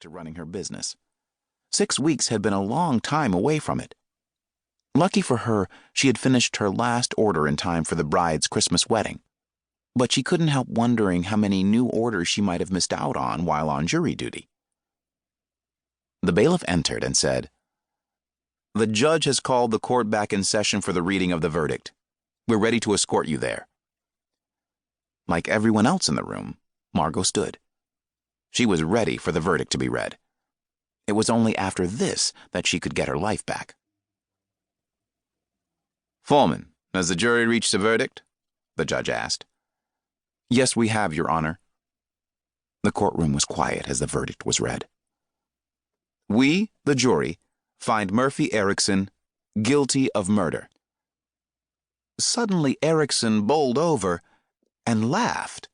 to running her business. 6 weeks had been a long time away from it. Lucky for her, she had finished her last order in time for the bride's Christmas wedding. But she couldn't help wondering how many new orders she might have missed out on while on jury duty. The bailiff entered and said, "The judge has called the court back in session for the reading of the verdict. We're ready to escort you there." Like everyone else in the room, Margo stood. She was ready for the verdict to be read. It was only after this that she could get her life back. "Foreman, has the jury reached a verdict?" the judge asked. "Yes, we have, Your Honor." The courtroom was quiet as the verdict was read. "We, the jury, find Murphy Erickson guilty of murder." Suddenly Erickson bowled over and laughed.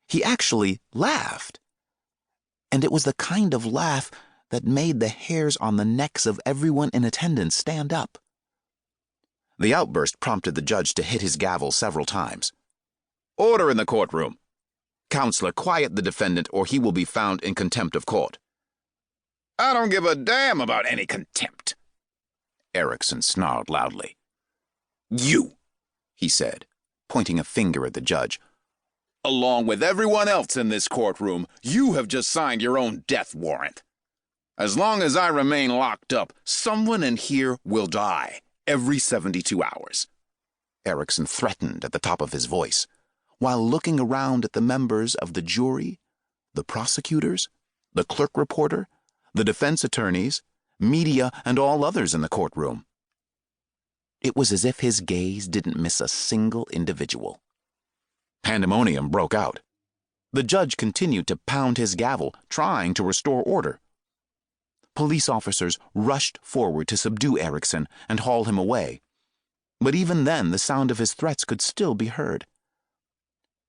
He actually laughed. And it was the kind of laugh that made the hairs on the necks of everyone in attendance stand up. The outburst prompted the judge to hit his gavel several times. "Order in the courtroom. Counselor, quiet the defendant or he will be found in contempt of court." "I don't give a damn about any contempt," Erickson snarled loudly. "You," he said, pointing a finger at the judge, "along with everyone else in this courtroom, you have just signed your own death warrant. As long as I remain locked up, someone in here will die every 72 hours. Erickson threatened at the top of his voice, while looking around at the members of the jury, the prosecutors, the clerk reporter, the defense attorneys, media, and all others in the courtroom. It was as if his gaze didn't miss a single individual. Pandemonium broke out. The judge continued to pound his gavel, trying to restore order. Police officers rushed forward to subdue Erickson and haul him away. But even then, the sound of his threats could still be heard.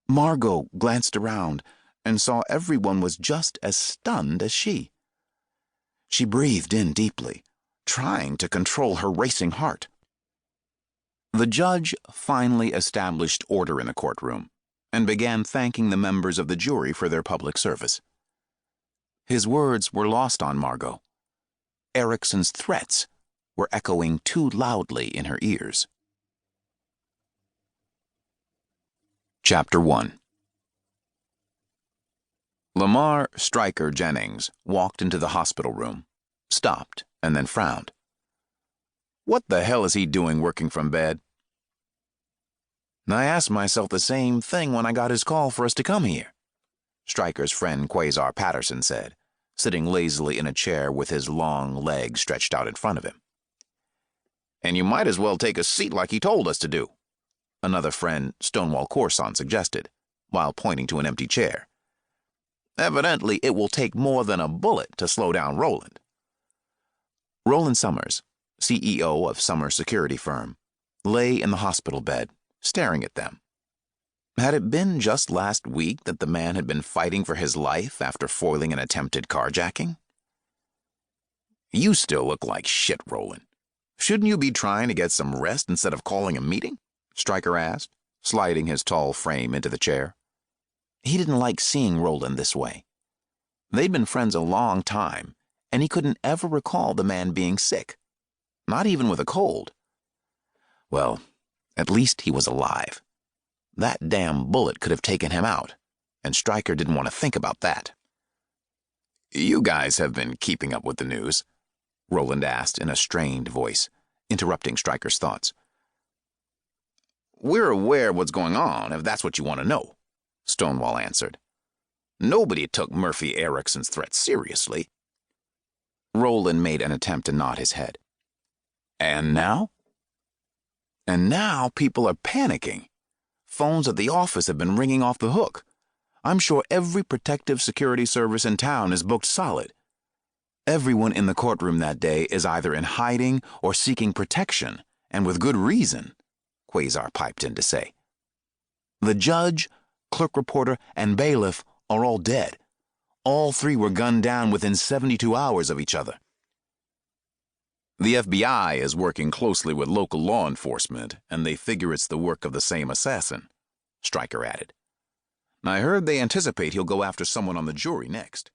Margo glanced around and saw everyone was just as stunned as she. She breathed in deeply, trying to control her racing heart. The judge finally established order in the courtroom and began thanking the members of the jury for their public service. His words were lost on Margo. Erickson's threats were echoing too loudly in her ears. Chapter 1. Lamar Stryker Jennings walked into the hospital room, stopped, and then frowned. What the hell is he doing working from bed? I asked myself the same thing when I got his call for us to come here, Stryker's friend Quasar Patterson said, sitting lazily in a chair with his long legs stretched out in front of him. And you might as well take a seat like he told us to do, another friend, Stonewall Corson, suggested, while pointing to an empty chair. Evidently, it will take more than a bullet to slow down Roland. Roland Summers, CEO of Summers Security Firm, lay in the hospital bed, staring at them. Had it been just last week that the man had been fighting for his life after foiling an attempted carjacking? You still look like shit, Roland. Shouldn't you be trying to get some rest instead of calling a meeting? Stryker asked, sliding his tall frame into the chair. He didn't like seeing Roland this way. They'd been friends a long time, and he couldn't ever recall the man being sick, not even with a cold. Well, at least he was alive. That damn bullet could have taken him out, and Stryker didn't want to think about that. You guys have been keeping up with the news, Roland asked in a strained voice, interrupting Stryker's thoughts. We're aware of what's going on, if that's what you want to know, Stonewall answered. Nobody took Murphy Erickson's threat seriously. Roland made an attempt to nod his head. And now? And now people are panicking. Phones at the office have been ringing off the hook. I'm sure every protective security service in town is booked solid. Everyone in the courtroom that day is either in hiding or seeking protection, and with good reason, Quasar piped in to say. The judge, clerk reporter, and bailiff are all dead. All three were gunned down within 72 hours of each other. The FBI is working closely with local law enforcement, and they figure it's the work of the same assassin, Stryker added. I heard they anticipate he'll go after someone on the jury next.